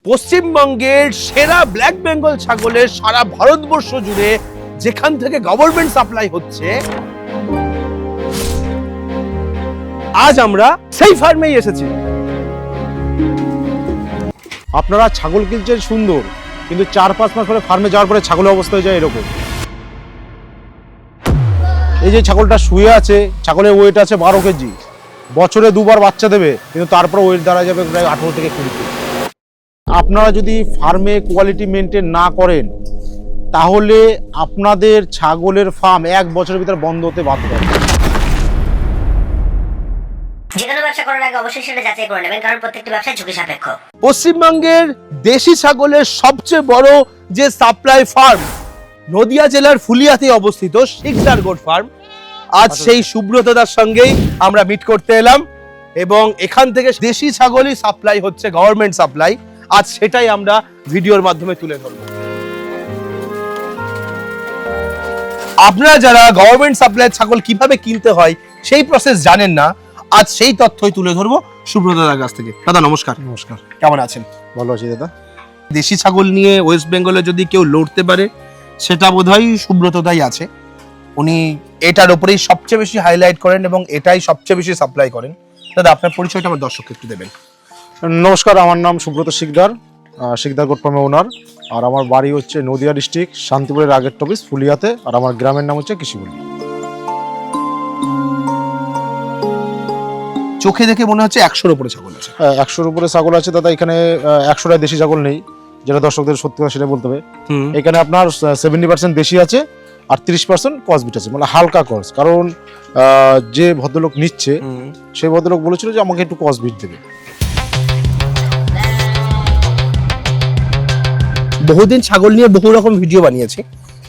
পশ্চিমবঙ্গের সেরা ব্ল্যাক বেঙ্গল ছাগলের সারা ভারতবর্ষ জুড়ে যেখান থেকে গভর্নমেন্ট সাপ্লাই হচ্ছে, আজ আমরা সেই ফার্মেই এসেছি। আপনারা ছাগল কিনছেন সুন্দর, কিন্তু 4-5 মাস পরে ফার্মে যাওয়ার পরে ছাগলের অবস্থা হয়ে যায় এরকম। এই যে ছাগলটা শুয়ে আছে, ছাগলের ওয়েট আছে 12 কেজি, বছরে 2 বার বাচ্চা দেবে, কিন্তু তারপর ওয়েট দাঁড়া যাবে প্রায় 18 থেকে 20 কেজি। আপনারা যদি ফার্মে কোয়ালিটি মেনটেন না করেন, তাহলে আপনাদের ছাগলের ফার্ম 1 বছরের ভিতরে বন্ধ হতে বাধ্য হবে। যে কোনো ব্যবসা করার আগে অবশ্যই সেটা যাচাই করে নেবেন, কারণ প্রত্যেকটি ব্যবসা ঝুঁকি সাপেক্ষ। পশ্চিমবঙ্গের দেশি ছাগলের সবচেয়ে বড় যে সাপ্লাই ফার্ম নদিয়া জেলার ফুলিয়াতে অবস্থিত শিকদার গোট ফার্ম, আজ সেই সুব্রতদার সঙ্গেই আমরা মিট করতে এলাম এবং এখান থেকে দেশি ছাগলই সাপ্লাই হচ্ছে, গভর্নমেন্ট সাপ্লাই। আজ সেটাই আমরা ভিডিওর মাধ্যমে তুলে ধরব। আপনারা যারা গভর্নমেন্ট সাপ্লাই ছাগল কিভাবে কিনতে হয় সেই প্রসেস জানেন না, আজ সেই তথ্যই তুলে ধরবো সুব্রতদার কাছ থেকে। দাদা নমস্কার। নমস্কার, কেমন আছেন? ভালো আছি দাদা। দেশি ছাগল নিয়ে ওয়েস্ট বেঙ্গলে যদি কেউ লড়তে পারে, সেটা বোধহয় সুব্রতদাই আছে। উনি এটার উপরেই সবচেয়ে বেশি হাইলাইট করেন এবং এটাই সবচেয়ে বেশি সাপ্লাই করেন। দাদা আপনার পরিচয়টা আমার দর্শককে একটু দেবেন। নমস্কার, আমার নাম সুব্রত শিকদার, শিকদার গোট ফার্মের ওনার। আর আমার বাড়ি হচ্ছে নদিয়া ডিস্ট্রিক্ট, শান্তিপুরের আগের টপিস ফুলিয়াতে। আর আমার গ্রামের নাম হচ্ছে কৃষিবলি। চোখে দেখে মনে হচ্ছে 100-র উপরে ছাগল আছে। 100-র উপরে ছাগল আছে দাদা। এখানে 100টায় দেশি ছাগল নেই, যেটা দর্শকদের সত্যি কথা সেটা বলতে হবে। এখানে আপনার 70% দেশি আছে আর 30% ক্রসবিট আছে, মানে হালকা ক্রস। কারণ যে ভদ্রলোক নিচ্ছে সেই ভদ্রলোক বলেছিল যে আমাকে একটু ক্রসবিট দেবে। বহুদিন ছাগল নিয়ে বহু রকম ভিডিও বানিয়েছি,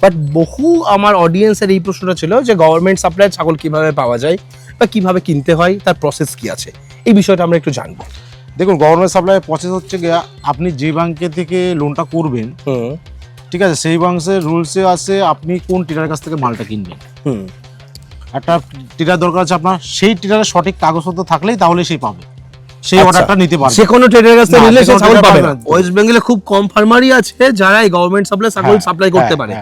বাট বহু আমার অডিয়েন্সের এই প্রশ্নটা ছিল যে গভর্নমেন্ট সাপ্লাই ছাগল কিভাবে পাওয়া যায় বা কিভাবে কিনতে হয়, তার প্রসেস কি আছে, এই বিষয়টা আমরা একটু জানবো। দেখুন, গভর্নমেন্ট সাপ্লাই প্রসেস হচ্ছে গিয়ে আপনি যে ব্যাংকে থেকে লোনটা করবেন, ঠিক আছে, সেই ব্যাংকের রুলসে আছে আপনি কোন টিলারের কাছ থেকে মালটা কিনবেন। একটা টিলার দরকার আছে আপনার, সেই টিলারের সঠিক কাগজপত্র থাকলেই তাহলে সেই পাবে, সেই অর্ডারটা নিতে পারবে। যে কোনো ট্রেডারের কাছ থেকে নিলে সে ছাগল পাবে না। না। ওয়েস্ট বেঙ্গলে খুব কম ফার্মারই আছে যারা এই গভর্নমেন্ট সাপ্লাই ছাগল সাপ্লাই করতে পারে।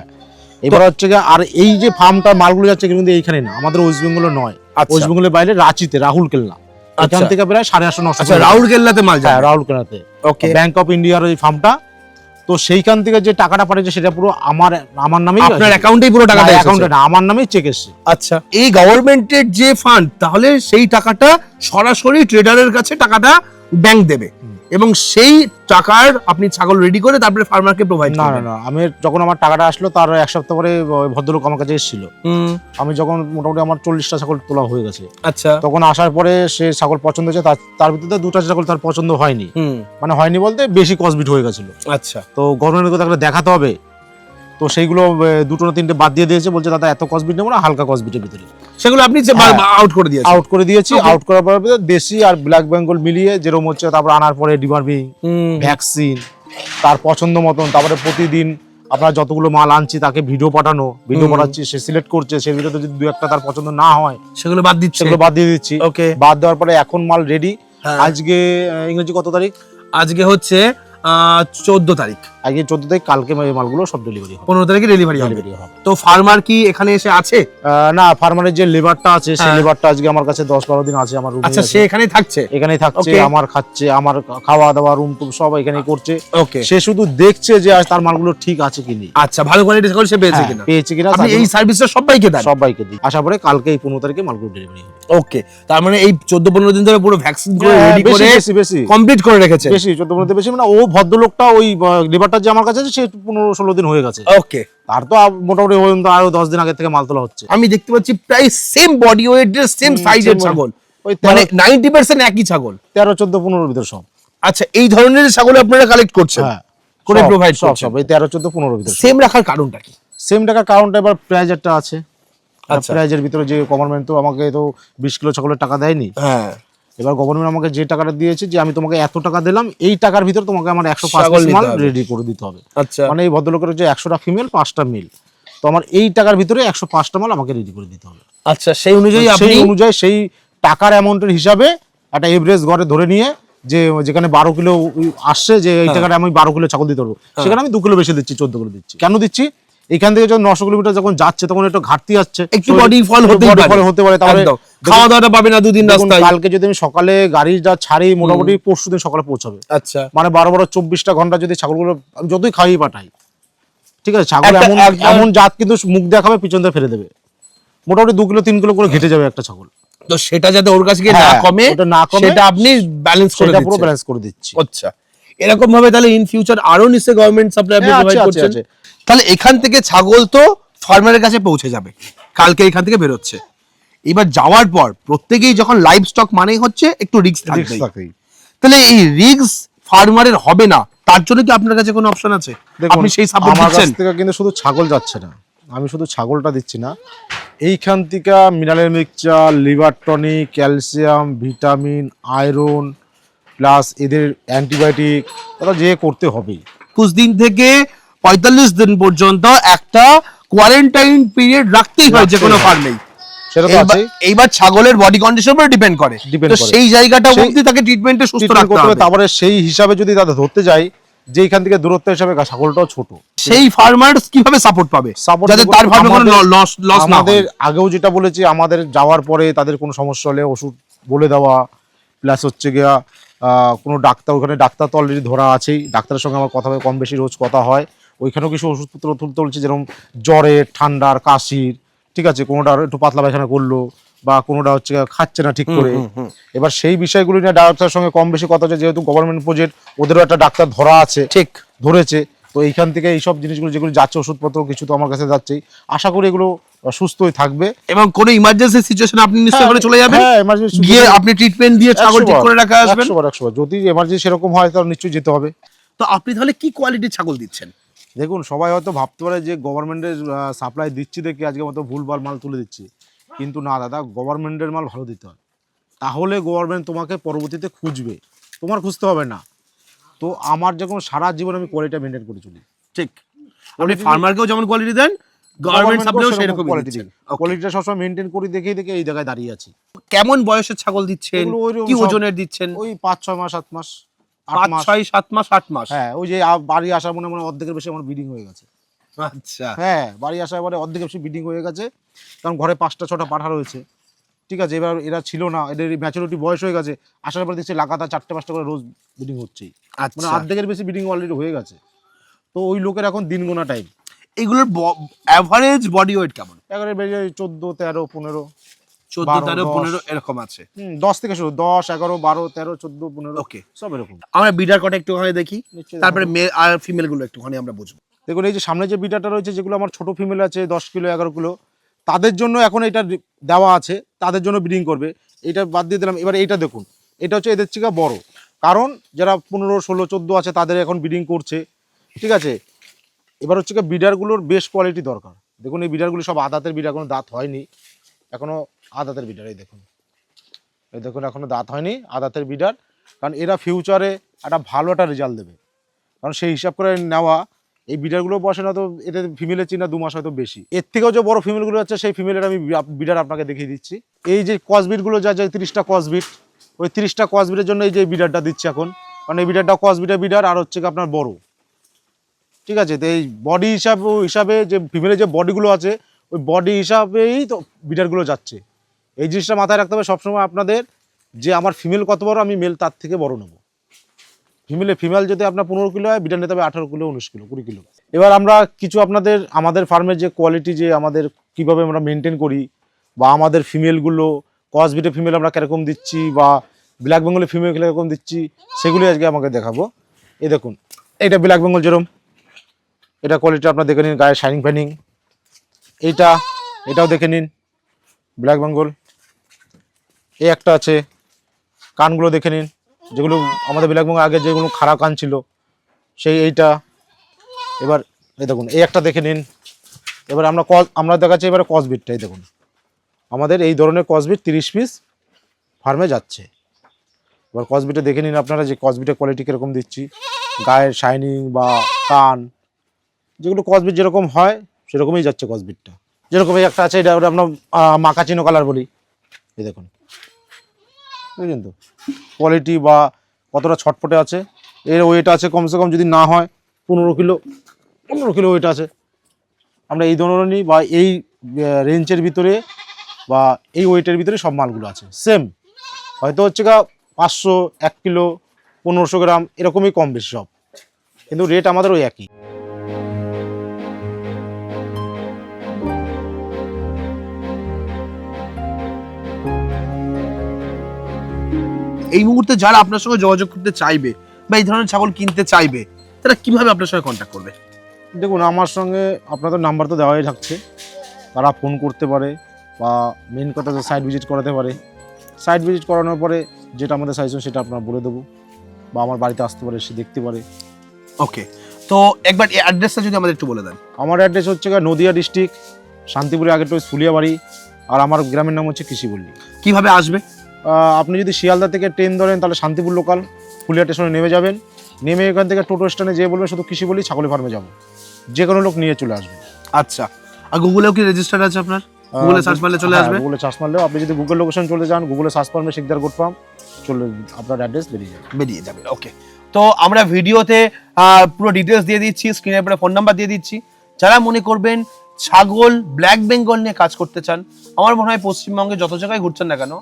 এবার হচ্ছে গিয়ে, আর এই যে ফার্মটা মালগুলো যাচ্ছে কিন্তু এইখানে না, আমাদের ওয়েস্ট বেঙ্গলে নয়, ওয়েস্ট বেঙ্গলের বাইরে রাঁচিতে রাহুল কেল্লা, এখান থেকে প্রায় 850-900। আচ্ছা, রাহুল কেল্লাতে মাল যায়? রাহুল কেল্লাতে। ওকে, ব্যাংক অফ ইন্ডিয়ার ওই ফার্মটা। তো সেইখান থেকে যে টাকাটা পাঠিয়েছে সেটা পুরো আমার নামেই, আপনার অ্যাকাউন্টেই পুরো টাকাটা এসেছে? অ্যাকাউন্টে না, আমার নামেই চেক এসেছে। আচ্ছা, এই গভর্নমেন্টের যে ফান্ড, তাহলে সেই টাকাটা সরাসরি ট্রেডারের কাছে টাকাটা ব্যাংক দেবে এবং সেই টাকার আপনি ছাগল রেডি করে তারপরে ফার্মারকে প্রোভাইড না করবেন? না, আমি যখন আমার টাকাটা আসলো তার 1 সপ্তাহ পরে ওই ভদ্রলোক আমার কাছে এসেছিল। আমি যখন মোটামুটি আমার 40টা ছাগল তোলা হয়ে গেছে, আচ্ছা, তখন আসার পরে সে ছাগল পছন্দ হয়েছে, তার ভিতরে 2টা ছাগল তার পছন্দ হয়নি। মানে হয়নি বলতে বেশি কসবিট হয়ে গেছিল। আচ্ছা, তো গভর্নমেন্টকে তাকে দেখাতে হবে, তো সেইগুলো 2টো না 3টে বাদ দিয়ে দিয়েছে, বলছে দাদা এত কসবিট নেবো না, হালকা কসবিটের ভিতরে। সেগুলো আপনি আউট করে দিয়েছেন? আউট করে দিয়েছি। আউট করার পর দেশি আর ব্ল্যাক বেঙ্গল মিলিয়ে যেরকম হচ্ছে, তারপর আনার পরে ডিমার্বিং, ভ্যাকসিন, তার পছন্দ মতন, তারপরে প্রতিদিন আপনার যতগুলো মাল আনছি তাকে ভিডিও পাঠাচ্ছি, সে সিলেক্ট করছে, সের ভিতরে যদি 2-1টা তার পছন্দ না হয় সেগুলো বাদ দিচ্ছে, সেগুলো বাদ দিয়ে দিচ্ছি। ওকে, বাদ দেওয়ার পরে এখন মাল রেডি। আজকে ইংরেজি কত তারিখ? আজকে হচ্ছে 14 তারিখ। আজকে 14 তারিখ, কালকে মালগুলো সব ডেলিভারি হবে। 15 তারিখে ডেলিভারি হবে। তো ফার্মার কি এখানে এসে আছে? না, ফার্মারের যে লেবারটা আছে সেই লেবারটা আজকে আমার কাছে 10-12 দিন আছে আমার রুমে। আচ্ছা, সে এখানেই থাকছে? এখানেই থাকছে, আমার খাচ্ছে, আমার খাওয়া দাওয়া, রুম টুম সব এখানেই করছে। ওকে, সে শুধু দেখছে যে তার মালগুলো ঠিক আছে কি নেই। আচ্ছা, ভালো কোয়ালিটি ছাগল সে পেয়েছে কিনা? পেয়েছে কিনা। আপনি এই সার্ভিসটা সবাইকে দেন? সবাইকে দিই। আশা পরে কালকে এই 15 তারিখে মালগুলো ডেলিভারি হবে। ওকে, তার মানে এই 14-15 দিন ধরে পুরো ভ্যাকসিন করে রেডি করে বেশি কমপ্লিট করে রেখেছে? বেশি, 14-15 বেশি। মানে ও ভদ্রলোকটা ওই লেবারটা যে আমার কাছে আছে সে 15-16 দিন হয়ে গেছে। ওকে, তার তো মোটামুটি আরো 10 দিন আগে থেকে মাল তোলা হচ্ছে। আমি দেখতে পাচ্ছি প্রায় সেম বডি ওয়েটের, সেম সাইজের ছাগল, মানে 90% একই ছাগল, 13-14-15 ভিতর সব। আচ্ছা, এই ধরনের ছাগল আপনারা কালেক্ট করছেন করে প্রোভাইড করছেন? সব এই 13-14-15 ভিতর। সেম রাখার কারণটা কি? সেম টাকার কারণটা এবার প্রাইজেরটা আছে। প্রাইজের ভিতরে যে গভর্নমেন্ট তো আমাকে তো 20 কিলো ছাগলের টাকা দেয়নি। হ্যাঁ, এবার গভর্নমেন্ট আমাকে যে টাকাটা দিয়েছে যে আমি তোমাকে এত টাকা দিলাম, এই টাকার ভিতর তোমাকে আমার 105 মাল রেডি করে দিতে হবে। আচ্ছা, মানে এই ভদ্রলোকের যে 100টা ফিমেল 5টা মেল, তো আমার এই টাকার ভিতরে 105টা মাল আমাকে রেডি করে দিতে হবে। আচ্ছা, সেই অনুযায়ী সেই টাকার অ্যামাউন্টের হিসাবে একটা এভারেজ ঘরে ধরে নিয়ে যে যেখানে 12 কিলো আসছে, যে এই জায়গায় আমি 12 কিলো ছাগল দিতে পারবো, সেখানে আমি 2 কিলো বেশি দিচ্ছি, 14 কিলো দিচ্ছি। কেন দিচ্ছি? এখান থেকে যখন 900 কিলোমিটার যখন যাচ্ছে তখন একটু ঘাটতি আসছে, একটু বডি ফল হতে পারে। তাহলে খাওয়া দাওয়াটা পাবে না দুদিন রাস্তায়। কালকে যদি আমি সকালে গাড়িটা ছাড়ি, মোটামুটি পরশুদিন সকালে পৌঁছাবে। আচ্ছা, মানে 24টা ঘন্টা যদি ছাগলগুলো আমি যতই খাইয়ে পাঠাই, ঠিক আছে, ছাগল এমন জাত কিন্তু মুখ দেখাবে, পিছন দিয়ে ফেলে দেবে, মোটামুটি 2 কিলো 3 কিলো করে ঘেটে যাবে একটা ছাগল। তো সেটা যাতে ওর কাছে গিয়ে না কমে, সেটা আপনি ব্যালেন্স করে দিচ্ছেন, পুরো ব্যালেন্স করে দিচ্ছি। আচ্ছা, এরকম ভাবে তাহলে ইন ফিউচার আরো নিশ্চয়ই গভর্নমেন্ট সাপ্লাই আপনি প্রোভাইড করছেন। তাহলে এখান থেকে ছাগল তো ফার্মারের কাছে পৌঁছে যাবে, কালকে এখান থেকে বের হচ্ছে। এবার যাওয়ার পর প্রত্যেকেই যখন লাইভ স্টক মানেই হচ্ছে একটু রিস্ক থাকবে, তাহলে এই রিস্ক ফার্মারের হবে না, তার জন্য কি আপনার কাছে কোনো অপশন আছে? আপনি সেই সাপোর্ট দিচ্ছেন? আমার কাছ থেকে কিন্তু শুধু ছাগল যাচ্ছে না, আমি শুধু ছাগলটা দিচ্ছি না, এইখান থেকে mineral mixture, liver tonic, calcium, vitamin, iron, plus এদের অ্যান্টিবায়োটিক, ওটা যে করতে হবেই। 21 দিন থেকে 45 দিন পর্যন্ত একটা কোয়ারেন্টাইন পিরিয়ড রাখতেই হয় যে কোনো ফার্মেই। সেটা তো আছে। এইবার ছাগলের বডি কন্ডিশন উপর ডিপেন্ড করে, তো সেই জায়গাটা অবধি তাকে ট্রিটমেন্টে সুস্থ রাখতে হবে। তারপরে সেই হিসাবে যদি দাদা ধরতে যাই যে এখান থেকে দূরত্ব হিসাবে ছাগলটাও ছোট, সেই ফার্মার্স কিভাবে সাপোর্ট পাবে যাতে তার ফার্মে কোনো লস না হয়? আমাদের আগেও যেটা বলেছি, আমাদের যাওয়ার পরে তাদের কোনো সমস্যা হলে ওষুধ বলে দেওয়া, প্লাস হচ্ছে গিয়া কোনো ডাক্তার, ওখানে ডাক্তার তো অলরেডি ধরা আছেই, ডাক্তারের সঙ্গে আমার কথা হয়, কম বেশি রোজ কথা হয়, ওইখানেও কিছু ওষুধপত্র তুলতে বলছে, যেরকম জ্বরের, ঠান্ডার, কাশির, ঠিক আছে, কোনোটা একটু পাতলা পায়খানা করলো বা কোনোটা হচ্ছে খাচ্ছে না ঠিক করে। এবার সেই বিষয়গুলো নিয়ে ডাক্তারের সঙ্গে কম বেশি কথা হচ্ছে, যেহেতু গভর্নমেন্ট প্রজেক্ট, ওদেরও একটা ডাক্তার ধরা আছে, ঠিক ধরেছে, তো এইখান থেকে এইসব জিনিসগুলো যেগুলো যাচ্ছে, ওষুধপত্র কিছু তো আমার কাছে যাচ্ছেই, আশা করি এগুলো সুস্থই থাকবে। এবং কোনো ইমার্জেন্সি সিচুয়েশন আপনি নিশ্চয়ই করে চলে যাবেন, গিয়ে আপনি ট্রিটমেন্ট দিয়ে ছাগল ঠিক করে রাখা আসবেন। 100 যদি এমার্জেন্সি সেরকম হয় তাহলে নিশ্চয়ই যেতে হবে। তো আপনি তাহলে কি কোয়ালিটির ছাগল দিচ্ছেন? দেখুন, সবাই হয়তো ভাবতে পারে যে গভর্নমেন্টের সাপ্লাই দিচ্ছি দেখে আজকে মতো ভুলভাল মাল তুলে দিচ্ছি, কিন্তু না দাদা, গভর্নমেন্টের মাল ভালো দিতে হয়, তাহলে গভর্নমেন্ট তোমাকে পরবর্তীতে খুঁজবে, তোমার খুঁজতে হবে না। তো আমার যখন সারা জীবন আমি কোয়ালিটি মেনটেন করে চলি, ঠিক, আপনি ফার্মারকেও যেমন কোয়ালিটি দেন, গভর্নমেন্ট সাপ্লাইও সেরকম কোয়ালিটি দেন। কোয়ালিটিটা সবসময় মেনটেন করে দেখে এই জায়গায় দাঁড়িয়ে আছি। কেমন বয়সের ছাগল দিচ্ছেন, কি ওজনের দিচ্ছেন? ওই 5-6 মাস 7 মাস 5, 6, 7 মাস 8 মাস। হ্যাঁ, ওই যে বাড়ি আসার মনে অর্ধেকের বেশি আমার ব্রিডিং হয়ে গেছে। আচ্ছা, হ্যাঁ, বাড়ি আসার পরে অর্ধেকের বেশি ব্রিডিং হয়ে গেছে, কারণ ঘরে 5টা-6টা পাঠা রয়েছে, ঠিক আছে। এবার এরা ছিল না, এদের ম্যাচুরিটি বয়স হয়ে গেছে, আসার পরে দেখছি লাগাতার 4টে-5টা করে রোজ ব্রিডিং হচ্ছেই, মানে অর্ধেকের বেশি ব্রিডিং অলরেডি হয়ে গেছে। তো ওই লোকের এখন দিন গোনা টাইম। এগুলোর অ্যাভারেজ বডি ওয়েট কেমন? এবারে বেরিয়ে 14, 13, 15, 14, 13, 15 এরকম আছে। 10 থেকে শুরু, 10, 11, 12, 13, 14, 15, ওকে, সব এরকম। আমরা বিডার কটা একটুখানি দেখি, তারপরে মেল আর ফিমেল গুলো একটুখানি আমরা বুঝবো। দেখুন, এই যে সামনে যে বিডারটা রয়েছে, যেগুলো আমার ছোট ফিমেল আছে 10 কিলো 11 কিলো, তাদের জন্য এখন এটা দেওয়া আছে, তাদের জন্য ব্রিডিং করবে, এটা বাদ দিয়ে দিলাম। এবার এইটা দেখুন, এটা হচ্ছে এদের থেকে বড়, কারণ যারা 15, 16, 14 আছে তাদের এখন ব্রিডিং করছে, ঠিক আছে। এবার হচ্ছে বিডারগুলোর বেশ কোয়ালিটি দরকার। দেখুন, এই বিডারগুলো সব আদাতের বিডার, কোনো দাঁত হয়নি এখনো, আদাতের বিডার, এই দেখুন এখনো দাঁত হয়নি, আদাতের বিডার, কারণ এরা ফিউচারে একটা ভালো একটা রেজাল্ট দেবে, কারণ সেই হিসাব করে নেওয়া। এই বিডারগুলো বসে না তো এদের ফিমেলের চিনা 2 মাস হয়তো বেশি, এর থেকেও যে বড় ফিমেলগুলো আছে সেই ফিমেলের আমি বিডার আপনাকে দেখিয়ে দিচ্ছি। এই যে কসবিটগুলো যা 30টা কসবিট, ওই 30টা কসবিটের জন্য এই যে বিডারটা দিচ্ছে এখন, কারণ এই বিডারটা কসবিটের বিডার, আর হচ্ছে আপনার বড়, ঠিক আছে। তো এই বডি হিসাবে যে ফিমেলের যে বডিগুলো আছে, ওই বডি হিসাবেই তো বিডারগুলো যাচ্ছে। এই জিনিসটা মাথায় রাখতে হবে সবসময় আপনাদের, যে আমার ফিমেল কত বড়, আমি মেল তার থেকে বড় নেব। ফিমেল যদি আপনার 15 কিলো হয়, বিডার নিতে হবে 18 কিলো, 19 কিলো, 20 কিলো। এবার আমরা কিছু আমাদের ফার্মের যে কোয়ালিটি, যে আমাদের কিভাবে আমরা মেনটেন করি, বা আমাদের ফিমেলগুলো কসবিটের ফিমেল আমরা কিরকম দিচ্ছি, বা ব্ল্যাক বেঙ্গলের ফিমেল কিরকম দিচ্ছি, সেগুলি আজকে আমাকে দেখাবো। এই দেখুন, এটা ব্ল্যাক বেঙ্গল যেরকম, এটা কোয়ালিটি আপনার দেখে নিন, গায়ে শাইনিং ফ্যানিং, এটাও দেখে নিন ব্ল্যাক বেঙ্গল। এই একটা আছে, কানগুলো দেখে নিন, যেগুলো আমাদের ব্ল্যাক বেঙ্গল আগে যেগুলো খারাপ কান ছিল, সেই এইটা। এবার এই দেখুন, এই একটা দেখে নিন। এবার আমরা দেখাচ্ছি এবারে কসবিটটা, এই দেখুন আমাদের এই ধরনের কসবিট 30 পিস ফার্মে যাচ্ছে। এবার কসবিটটা দেখে নিন আপনারা, যে কসবিটের কোয়ালিটি কীরকম দিচ্ছি, গায়ের শাইনিং বা কান, যেগুলো কসবিট যেরকম হয় সেরকমই যাচ্ছে কসবিটটা। যেরকম এই একটা আছে, এটা আমরা মাকাচিনো কালার বলি, এই দেখুন, বুঝলেন তো, কোয়ালিটি বা কতটা ছটফটে আছে। এর ওয়েট আছে কমসে কম যদি না হয় 15 কিলো ওয়েট আছে। আমরা এই ধরনেরই বা এই রেঞ্জের ভিতরে বা এই ওয়েটের ভিতরে সব মালগুলো আছে সেম। হয়তো হচ্ছে 500, 1 কিলো, 1500 গ্রাম এরকমই কম বেশি সব, কিন্তু রেট আমাদের ওই একই। এই মুহূর্তে যারা আপনার সঙ্গে যোগাযোগ করতে চাইবে বা এই ধরনের ছাগল কিনতে চাইবে, তারা কিভাবে আপনার সঙ্গে কন্ট্যাক্ট করবে? দেখুন, আমার সঙ্গে আপনাদের নাম্বার তো দেওয়াই থাকছে, তারা ফোন করতে পারে বা মেন কথা যে সাইট ভিজিট করাতে পারে। সাইট ভিজিট করানোর পরে যেটা আমাদের সাজেশন সেটা আপনার বলে দেবো, বা আমার বাড়িতে আসতে পারে, সে দেখতে পারে। ওকে, তো একবার এই অ্যাড্রেসটা যদি আমাদের একটু বলে দেন। আমার অ্যাড্রেস হচ্ছে নদিয়া ডিস্ট্রিক্ট, শান্তিপুরে আগের টুইস ফুলিয়া বাড়ি, আর আমার গ্রামের নাম হচ্ছে কৃষিপল্লী। কিভাবে আসবে? আপনি যদি শিয়ালদা থেকে ট্রেন ধরেন তাহলে শান্তিপুর লোকাল ফুলিয়া স্টেশনে নেমে যাবেন, নেমে এখান থেকে টোটো স্ট্যান্ডে যেয়ে বলবেন শুধু কৃষিপল্লী ছাগলের ফার্মে যাবো, যে কোনো লোক নিয়ে চলে আসবে। আচ্ছা, আর গুগলেও কি রেজিস্টার আছে আপনার? গুগলে সার্চ মারলে চলে আসবে? গুগলে সার্চ মারলেও, আপনি যদি গুগল লোকেশন চলে যান, গুগলে সার্চ মারলে শিকদার গোট ফার্ম চলে, আপনার অ্যাড্রেস বেরিয়ে যাবে। ওকে, তো আমরা ভিডিওতে পুরো ডিটেলস দিয়ে দিচ্ছি, স্ক্রিনের উপরে ফোন নাম্বার দিয়ে দিচ্ছি। যারা মনে করবেন ছাগল ব্ল্যাক বেঙ্গল নিয়ে কাজ করতে চান, আমার মনে হয় পশ্চিমবঙ্গে যত জায়গায় ঘুরছেন না কেন,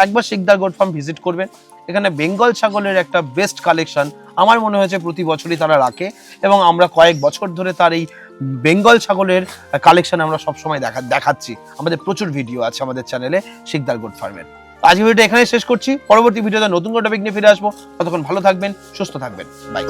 একবার শিকদার গোট ফার্ম ভিজিট করবেন। এখানে বেঙ্গল ছাগলের একটা বেস্ট কালেকশন আমার মনে হয়েছে প্রতি বছরই তারা রাখে, এবং আমরা কয়েক বছর ধরে তার এই বেঙ্গল ছাগলের কালেকশন আমরা সবসময় দেখাচ্ছি। আমাদের প্রচুর ভিডিও আছে আমাদের চ্যানেলে শিকদার গোট ফার্মের। আজকে ভিডিওটা এখানে শেষ করছি, পরবর্তী ভিডিওতে নতুন কোনো টপিক নিয়ে ফিরে আসবো। ততক্ষণ ভালো থাকবেন, সুস্থ থাকবেন, বাই।